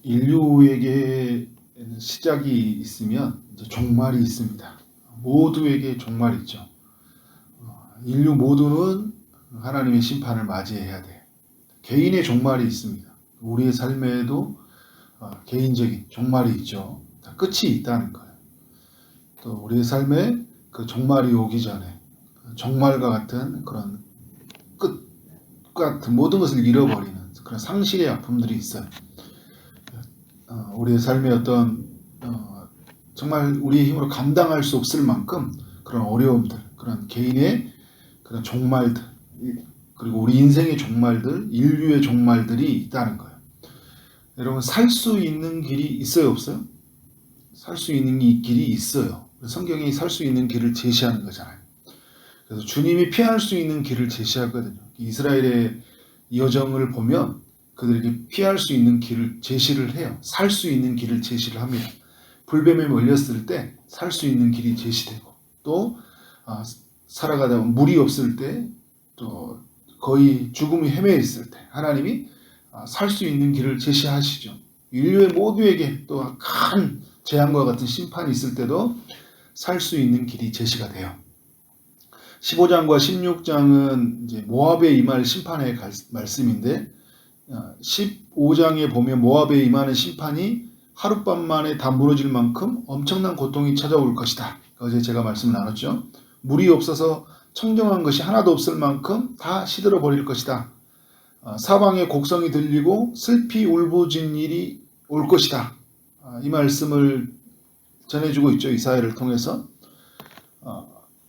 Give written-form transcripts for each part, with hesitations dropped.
인류에게 시작이 있으면 이제 종말이 있습니다. 모두에게 종말이 있죠. 인류 모두는 하나님의 심판을 맞이해야 돼. 개인의 종말이 있습니다. 우리의 삶에도 개인적인 종말이 있죠. 끝이 있다는 거예요. 또 우리의 삶에 그 종말이 오기 전에 종말과 같은 그런 끝 같은 모든 것을 잃어버리는 그런 상실의 아픔들이 있어요. 우리의 삶의 어떤 정말 우리의 힘으로 감당할 수 없을 만큼 그런 어려움들, 그런 개인의 그런 종말들, 그리고 우리 인생의 종말들, 인류의 종말들이 있다는 거예요. 여러분, 살 수 있는 길이 있어요, 없어요? 살 수 있는 길이 있어요. 성경이 살 수 있는 길을 제시하는 거잖아요. 그래서 주님이 피할 수 있는 길을 제시하거든요. 이스라엘의 여정을 보면 그들에게 피할 수 있는 길을 제시를 해요. 살 수 있는 길을 제시를 합니다. 불뱀에 몰렸을 때 살 수 있는 길이 제시되고, 또 살아가다가 물이 없을 때, 또 거의 죽음이 헤매 있을 때 하나님이 살 수 있는 길을 제시하시죠. 인류의 모두에게 또 큰 재앙과 같은 심판이 있을 때도 살 수 있는 길이 제시가 돼요. 15장과 16장은 이제 모압에 임할 심판의 말씀인데, 15장에 보면 모압에 임하는 심판이 하룻밤 만에 다 무너질 만큼 엄청난 고통이 찾아올 것이다. 어제 제가 말씀을 나눴죠. 물이 없어서 청정한 것이 하나도 없을 만큼 다 시들어 버릴 것이다. 사방에 곡성이 들리고 슬피 울부짖는 일이 올 것이다. 이 말씀을 전해주고 있죠. 이사야를 통해서.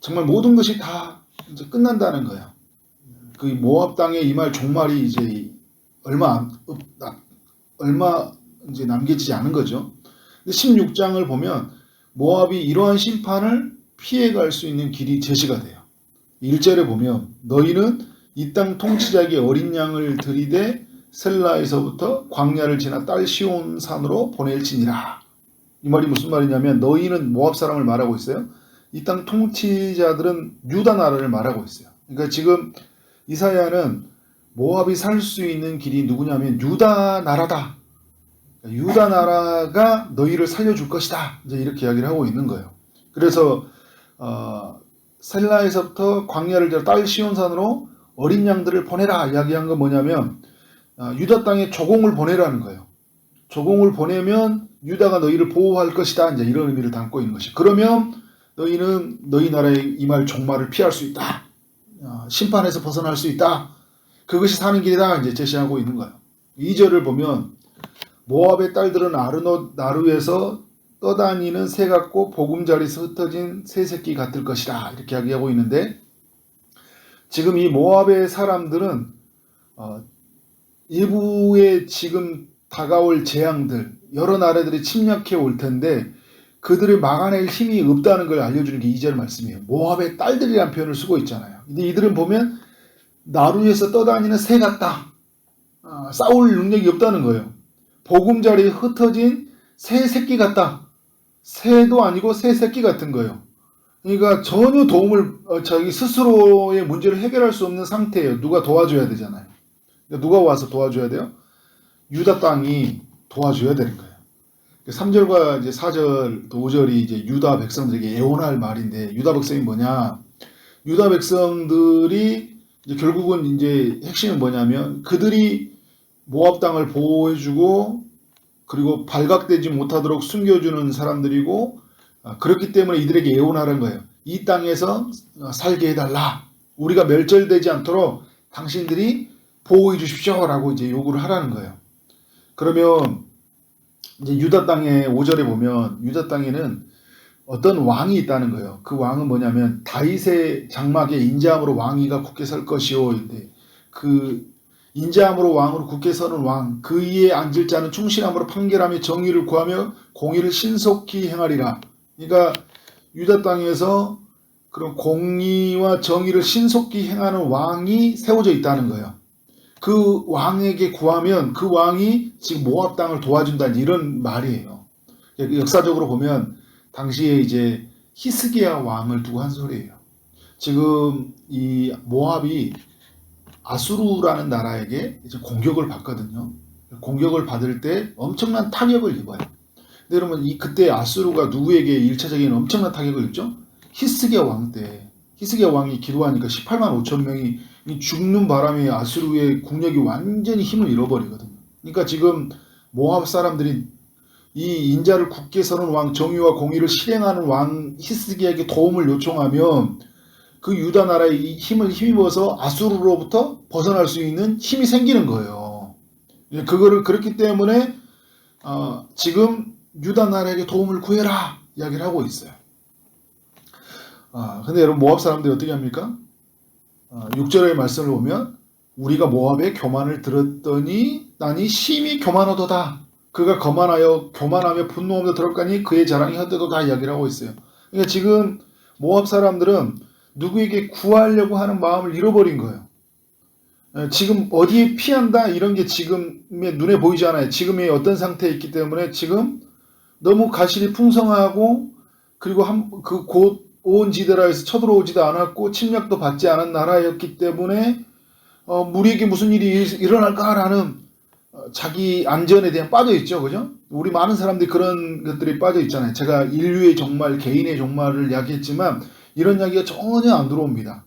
정말 모든 것이 다 이제 끝난다는 거예요. 그 모압 땅에 임할 종말이 이제 얼마 이제 남겨지지 않은 거죠. 16장을 보면 모압이 이러한 심판을 피해갈 수 있는 길이 제시가 돼요. 1절에 보면 너희는 이 땅 통치자에게 어린 양을 들이되 셀라에서부터 광야를 지나 딸 시온 산으로 보낼지니라. 이 말이 무슨 말이냐면 너희는 모압 사람을 말하고 있어요. 이 땅 통치자들은 유다 나라를 말하고 있어요. 그러니까 지금 이사야는 모압이 살 수 있는 길이 누구냐면 유다 나라다. 유다 나라가 너희를 살려줄 것이다. 이제 이렇게 이야기를 하고 있는 거예요. 그래서 셀라에서부터 광야를 지나 딸 시온산으로 어린 양들을 보내라 이야기한 건 뭐냐면 유다 땅에 조공을 보내라는 거예요. 조공을 보내면 유다가 너희를 보호할 것이다. 이제 이런 의미를 담고 있는 것이. 그러면 너희는 너희 나라에 임할 종말을 피할 수 있다. 심판에서 벗어날 수 있다. 그것이 사는 길이다. 이제 제시하고 있는 거예요. 2절을 보면 모압의 딸들은 아르논 나루에서 떠다니는 새 같고 보금자리에서 흩어진 새 새끼 같을 것이다. 이렇게 이야기하고 있는데 지금 이 모압의 사람들은 일부의 지금 다가올 재앙들 여러 나라들이 침략해 올 텐데 그들을 막아낼 힘이 없다는 걸 알려주는 게 2절 말씀이에요. 모압의 딸들이라는 표현을 쓰고 있잖아요. 근데 이들은 보면 나루에서 떠다니는 새 같다. 싸울 능력이 없다는 거예요. 보금자리에 흩어진 새 새끼 같다. 새도 아니고 새 새끼 같은 거예요. 그러니까 전혀 도움을 자기 스스로의 문제를 해결할 수 없는 상태예요. 누가 도와줘야 되잖아요. 누가 와서 도와줘야 돼요? 유다 땅이 도와줘야 되는 거예요. 3절과 이제 4절 또 5절이 이제 유다 백성들에게 애원할 말인데 유다 백성이 뭐냐? 유다 백성들이 이제 결국은 이제 핵심은 뭐냐면 그들이 모압 땅을 보호해주고 그리고 발각되지 못하도록 숨겨주는 사람들이고 그렇기 때문에 이들에게 애원하는 거예요. 이 땅에서 살게 해달라. 우리가 멸절되지 않도록 당신들이 보호해 주십시오라고 이제 요구를 하라는 거예요. 그러면 이제 유다 땅에 5절에 보면 유다 땅에는 어떤 왕이 있다는 거예요. 그 왕은 뭐냐면 다윗의 장막에 인자함으로 왕위가 굳게 설 것이요. 그 인자함으로 왕으로 굳게 서는 왕, 그 위에 앉을 자는 충실함으로 판결하며 정의를 구하며 공의를 신속히 행하리라. 그러니까 유다 땅에서 그런 공의와 정의를 신속히 행하는 왕이 세워져 있다는 거예요. 그 왕에게 구하면 그 왕이 지금 모압 땅을 도와준다는 이런 말이에요. 역사적으로 보면 당시에 이제 히스기야 왕을 두고 한 소리예요. 지금 이 모압이 아수르라는 나라에게 이제 공격을 받거든요. 공격을 받을 때 엄청난 타격을 입어요. 근데 여러분 그때 아수르가 누구에게 1차적인 엄청난 타격을 입죠? 히스기야 왕 때. 히스기야 왕이 기도하니까 18만 5천 명이 죽는 바람에 아수르의 국력이 완전히 힘을 잃어버리거든요. 그러니까 지금 모압 사람들이 이 인자를 굳게 서는 왕, 정의와 공의를 실행하는 왕 히스기야에게 도움을 요청하면 그 유다 나라의 이 힘을 힘입어서 아수르로부터 벗어날 수 있는 힘이 생기는 거예요. 그거를 그렇기 때문에 지금 유다 나라에게 도움을 구해라 이야기를 하고 있어요. 근데 여러분 모압 사람들이 어떻게 합니까? 6절의 말씀을 보면 우리가 모압의 교만을 들었더니 나니 심히 교만하도다. 그가 교만하며 분노하며 들어가니 그의 자랑이 헛되도다 이야기를 하고 있어요. 그러니까 지금 모압 사람들은 누구에게 구하려고 하는 마음을 잃어버린 거예요. 지금 어디에 피한다 이런 게 지금의 눈에 보이지 않아요. 지금의 어떤 상태에 있기 때문에 지금 너무 가실이 풍성하고 그리고 곧 온 지대라에서 쳐들어오지도 않았고 침략도 받지 않은 나라였기 때문에 우리에게 무슨 일이 일어날까라는 자기 안전에 대한 빠져 있죠, 그죠? 우리 많은 사람들이 그런 것들이 빠져 있잖아요. 제가 인류의 종말, 개인의 종말을 이야기했지만 이런 이야기가 전혀 안 들어옵니다.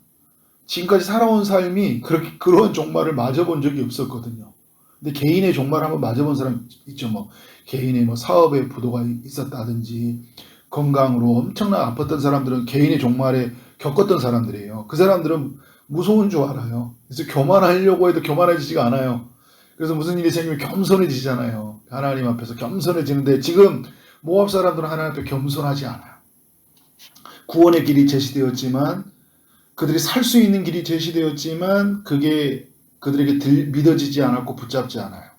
지금까지 살아온 삶이 그런 종말을 맞아본 적이 없었거든요. 근데 개인의 종말 한번 맞아본 사람 있죠. 뭐 개인의 사업에 부도가 있었다든지 건강으로 엄청나게 아팠던 사람들은 개인의 종말에 겪었던 사람들이에요. 그 사람들은 무서운 줄 알아요. 그래서 교만하려고 해도 교만해지지가 않아요. 그래서 무슨 일이 생기면 겸손해지잖아요. 하나님 앞에서 겸손해지는데 지금 모압 사람들은 하나님 앞에 겸손하지 않아요. 구원의 길이 제시되었지만 그들이 살 수 있는 길이 제시되었지만 그게 그들에게 믿어지지 않았고 붙잡지 않아요.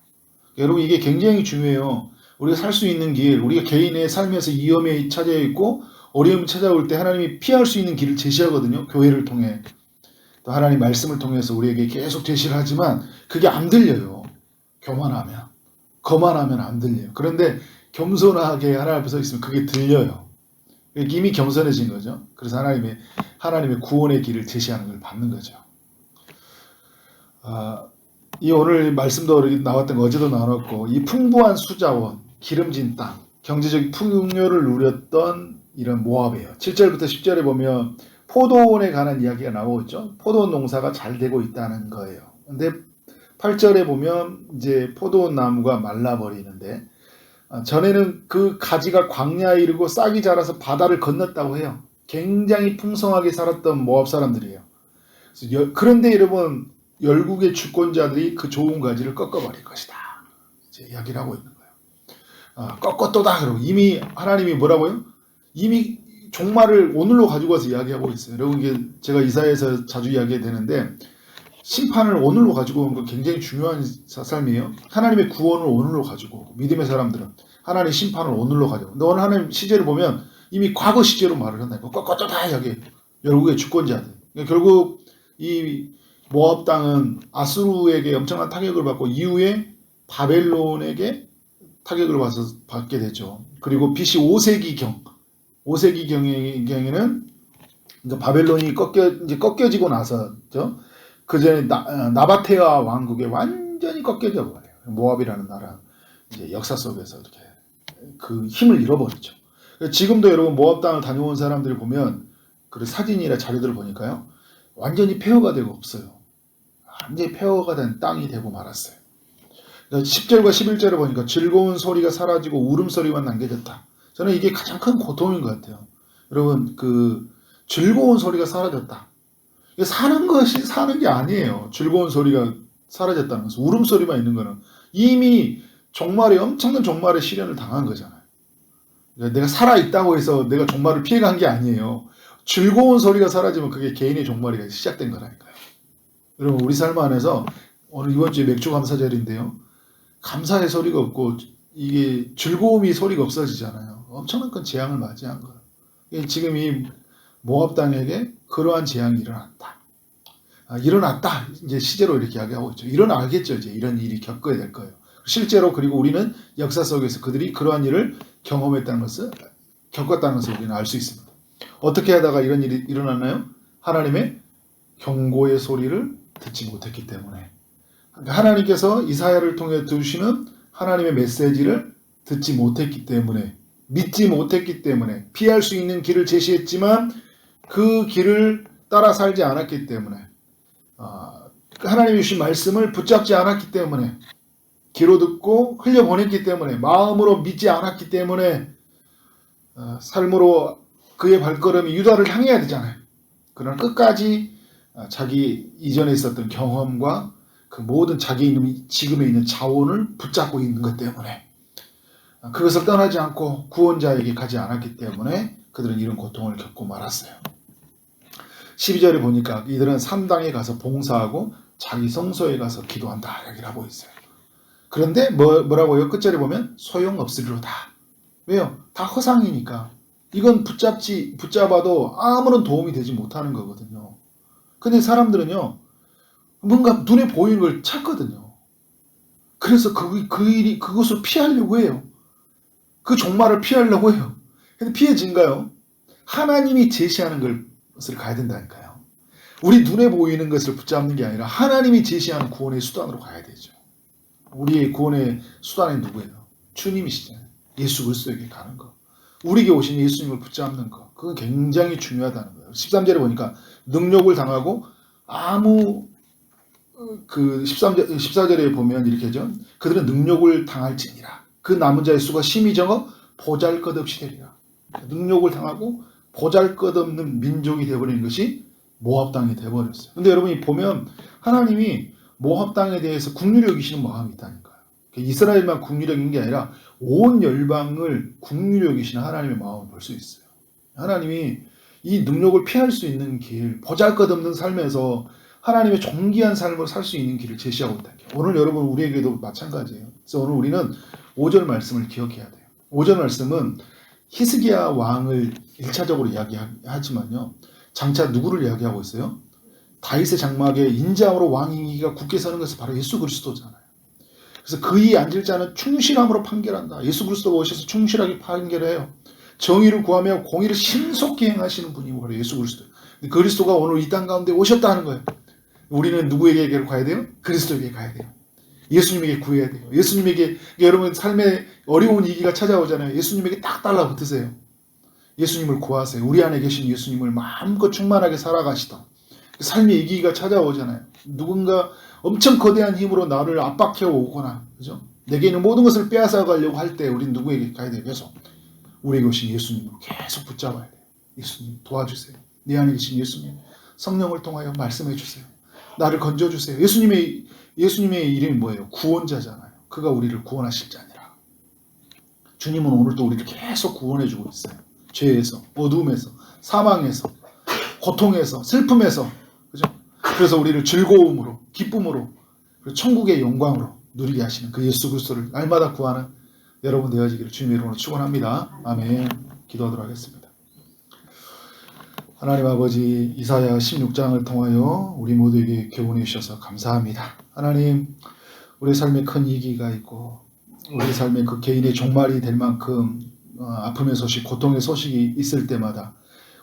여러분 이게 굉장히 중요해요. 우리가 살 수 있는 길, 우리가 개인의 삶에서 위험에 찾아 있고 어려움이 찾아올 때 하나님이 피할 수 있는 길을 제시하거든요. 교회를 통해. 또 하나님 말씀을 통해서 우리에게 계속 제시를 하지만 그게 안 들려요. 거만하면 안 들려요. 그런데 겸손하게 하나님 앞에 서 있으면 그게 들려요. 이미 겸손해진 거죠. 그래서 하나님의 구원의 길을 제시하는 걸 받는 거죠. 이 오늘 말씀도 나왔던 거 어제도 나눴고 이 풍부한 수자원, 기름진 땅, 경제적 풍요를 누렸던 이런 모압이에요. 7절부터 10절에 보면 포도원에 관한 이야기가 나오죠. 포도원 농사가 잘 되고 있다는 거예요. 근데 8절에 보면 이제 포도원 나무가 말라버리는데 전에는 그 가지가 광야에 이르고 싹이 자라서 바다를 건넜다고 해요. 굉장히 풍성하게 살았던 모압 사람들이에요. 그런데 여러분 열국의 주권자들이 그 좋은 가지를 꺾어버릴 것이다. 이제 이야기를 하고 있는 거예요. 꺾었도다. 그러고 이미 하나님이 뭐라고요? 이미 종말을 오늘로 가지고 와서 이야기하고 있어요. 여러분 이게 제가 이사야에서 자주 이야기되는데 심판을 오늘로 가지고 온 건 굉장히 중요한 삶이에요. 하나님의 구원을 오늘로 가지고 오고 믿음의 사람들은 하나님의 심판을 오늘로 가지고. 근데 오늘 하나님 시제를 보면 이미 과거 시제로 말을 한다니까. 꺾었도다 이야기. 열국의 주권자들. 결국 이 모압 땅은 아수르에게 엄청난 타격을 받고 이후에 바벨론에게 타격을 받게 되죠. 그리고 BC 5세기경에는 바벨론이 꺾여지고 나서죠. 그 전에 나바테아 왕국에 완전히 꺾여져 버려요. 모압이라는 나라 이제 역사 속에서 이렇게 그 힘을 잃어버리죠. 지금도 여러분 모압 땅을 다녀온 사람들이 보면 그 사진이나 자료들을 보니까요. 완전히 폐허가 되고 없어요. 완전히 폐허가 된 땅이 되고 말았어요. 10절과 11절을 보니까 즐거운 소리가 사라지고 울음소리만 남겨졌다. 저는 이게 가장 큰 고통인 것 같아요. 여러분 그 즐거운 소리가 사라졌다. 사는 것이 사는 게 아니에요. 즐거운 소리가 사라졌다는 것은. 울음소리만 있는 거는 이미 엄청난 종말의 시련을 당한 거잖아요. 내가 살아있다고 해서 내가 종말을 피해간 게 아니에요. 즐거운 소리가 사라지면 그게 개인의 종말이 시작된 거라니까요. 여러분 우리 삶 안에서 오늘 이번 주에 맥주 감사절인데요. 감사의 소리가 없고 이게 즐거움이 소리가 없어지잖아요. 엄청난 큰 재앙을 맞이한 거예요. 지금 이 모압 땅에게 그러한 재앙이 일어났다. 일어났다. 이제 시제로 이렇게 이야기하고 있죠. 일어나겠죠. 이제 이런 일이 겪어야 될 거예요. 실제로 그리고 우리는 역사 속에서 그들이 그러한 일을 겪었다는 것을 우리는 알 수 있습니다. 어떻게 하다가 이런 일이 일어났나요? 하나님의 경고의 소리를 듣지 못했기 때문에 하나님께서 이사야를 통해 주시는 하나님의 메시지를 듣지 못했기 때문에, 믿지 못했기 때문에, 피할 수 있는 길을 제시했지만 그 길을 따라 살지 않았기 때문에, 하나님이 주신 말씀을 붙잡지 않았기 때문에, 귀로 듣고 흘려보냈기 때문에, 마음으로 믿지 않았기 때문에 삶으로 그의 발걸음이 유다를 향해야 되잖아요. 그러나 끝까지 자기 이전에 있었던 경험과 그 모든 자기 지금에 있는 자원을 붙잡고 있는 것 때문에, 그것을 떠나지 않고 구원자에게 가지 않았기 때문에 그들은 이런 고통을 겪고 말았어요. 12절에 보니까 이들은 산당에 가서 봉사하고 자기 성소에 가서 기도한다 이렇게 하고 있어요. 그런데 뭐라고요? 끝절에 보면 소용없으리로다. 왜요? 다 허상이니까. 이건 붙잡아도 아무런 도움이 되지 못하는 거거든요. 근데 사람들은요, 뭔가 눈에 보이는 걸 찾거든요. 그래서 그것을 피하려고 해요. 그 종말을 피하려고 해요. 근데 피해진가요? 하나님이 제시하는 것을 가야 된다니까요. 우리 눈에 보이는 것을 붙잡는 게 아니라 하나님이 제시하는 구원의 수단으로 가야 되죠. 우리의 구원의 수단이 누구예요? 주님이시잖아요. 예수 그리스도에게 가는 거. 우리에게 오신 예수님을 붙잡는 거. 그건 굉장히 중요하다는 거예요. 13절에 보니까 능욕을 당하고 14절에 보면 이렇게 하죠. 그들은 능욕을 당할지니라. 그 남은 자의 수가 심히 적어 보잘것없이 되리라. 능욕을 당하고 보잘것없는 민족이 되어버리는 것이 모압 땅이 되어버렸어요. 근데 여러분이 보면 하나님이 모압 땅에 대해서 긍휼히 여기시는 마음이 있다니까요. 이스라엘만 긍휼히 여기는 게 아니라 온 열방을 긍휼히 여기시는 하나님의 마음을 볼 수 있어요. 하나님이 이 능력을 피할 수 있는 길, 보잘것없는 삶에서 하나님의 존귀한 삶을 살 수 있는 길을 제시하고 있다는 거예요. 오늘 여러분 우리에게도 마찬가지예요. 그래서 오늘 우리는 5절 말씀을 기억해야 돼요. 5절 말씀은 히스기야 왕을 1차적으로 이야기하지만요. 장차 누구를 이야기하고 있어요? 다윗의 장막에 인자함으로 왕이기가 굳게 서는 것은 바로 예수 그리스도잖아요. 그래서 그의 앉을 자는 충실함으로 판결한다. 예수 그리스도가 오셔서 충실하게 판결해요. 정의를 구하며 공의를 신속히 행하시는 분이 바로 예수 그리스도. 그리스도가 오늘 이 땅 가운데 오셨다는 거예요. 우리는 누구에게 가야 돼요? 그리스도에게 가야 돼요. 예수님에게 구해야 돼요. 예수님에게, 여러분 삶에 어려운 위기가 찾아오잖아요. 예수님에게 딱 달라붙으세요. 예수님을 구하세요. 우리 안에 계신 예수님을 마음껏 충만하게 살아가시던 삶의 위기가 찾아오잖아요. 누군가 엄청 거대한 힘으로 나를 압박해 오거나, 그죠? 내게 있는 모든 것을 빼앗아 가려고 할 때 우리는 누구에게 가야 돼요? 계속 우리에게 오신 예수님을 계속 붙잡아야 돼요. 예수님 도와주세요. 내 안에 계신 예수님, 성령을 통하여 말씀해 주세요. 나를 건져주세요. 예수님의 이름이 뭐예요? 구원자잖아요. 그가 우리를 구원하실 자니라. 주님은 오늘도 우리를 계속 구원해주고 있어요. 죄에서, 어둠에서, 사망에서, 고통에서, 슬픔에서, 그죠? 그래서 우리를 즐거움으로, 기쁨으로, 그리고 천국의 영광으로 누리게 하시는 그 예수 그리스도를 날마다 구하는 여러분 되어지기를 주님의 이름으로 축원합니다. 아멘. 기도하도록 하겠습니다. 하나님 아버지, 이사야 16장을 통하여 우리 모두에게 교훈해 주셔서 감사합니다. 하나님, 우리 삶에 큰 위기가 있고 우리 삶에 그 개인의 종말이 될 만큼 아픔의 소식, 고통의 소식이 있을 때마다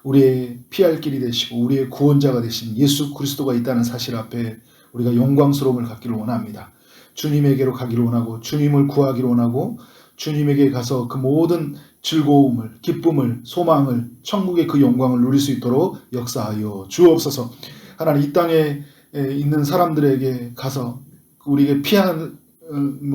우리의 피할 길이 되시고 우리의 구원자가 되신 예수 그리스도가 있다는 사실 앞에 우리가 영광스러움을 갖기를 원합니다. 주님에게로 가기를 원하고 주님을 구하기를 원하고 주님에게 가서 그 모든 즐거움을, 기쁨을, 소망을, 천국의 그 영광을 누릴 수 있도록 역사하여 주옵소서. 하나님, 이 땅에 있는 사람들에게 가서 우리에게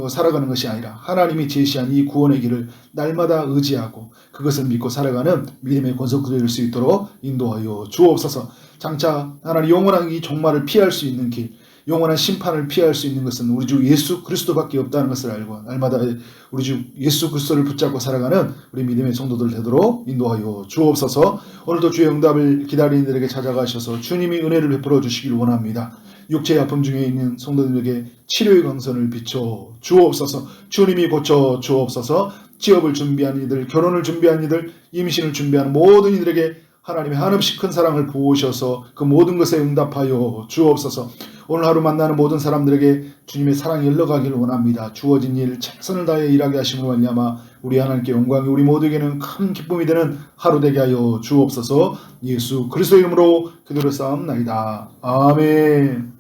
살아가는 것이 아니라 하나님이 제시한 이 구원의 길을 날마다 의지하고 그것을 믿고 살아가는 믿음의 권속들이 될 수 있도록 인도하여 주옵소서. 장차 하나님 영원한 이 종말을 피할 수 있는 길, 영원한 심판을 피할 수 있는 것은 우리 주 예수 그리스도밖에 없다는 것을 알고 날마다 우리 주 예수 그리스도를 붙잡고 살아가는 우리 믿음의 성도들 되도록 인도하여 주옵소서. 오늘도 주의 응답을 기다리는 이들에게 찾아가셔서 주님이 은혜를 베풀어 주시길 원합니다. 육체의 아픔 중에 있는 성도들에게 치료의 광선을 비춰 주옵소서. 주님이 고쳐 주옵소서. 취업을 준비한 이들, 결혼을 준비한 이들, 임신을 준비한 모든 이들에게 하나님의 한없이 큰 사랑을 부으셔서 그 모든 것에 응답하여 주옵소서. 오늘 하루 만나는 모든 사람들에게 주님의 사랑이 흘러가기를 원합니다. 주어진 일 최선을 다해 일하게 하심으로 말미암아 우리 하나님께 영광이 우리 모두에게는 큰 기쁨이 되는 하루 되게 하여 주옵소서. 예수 그리스도 이름으로 기도를 쌓옵나이다. 아멘.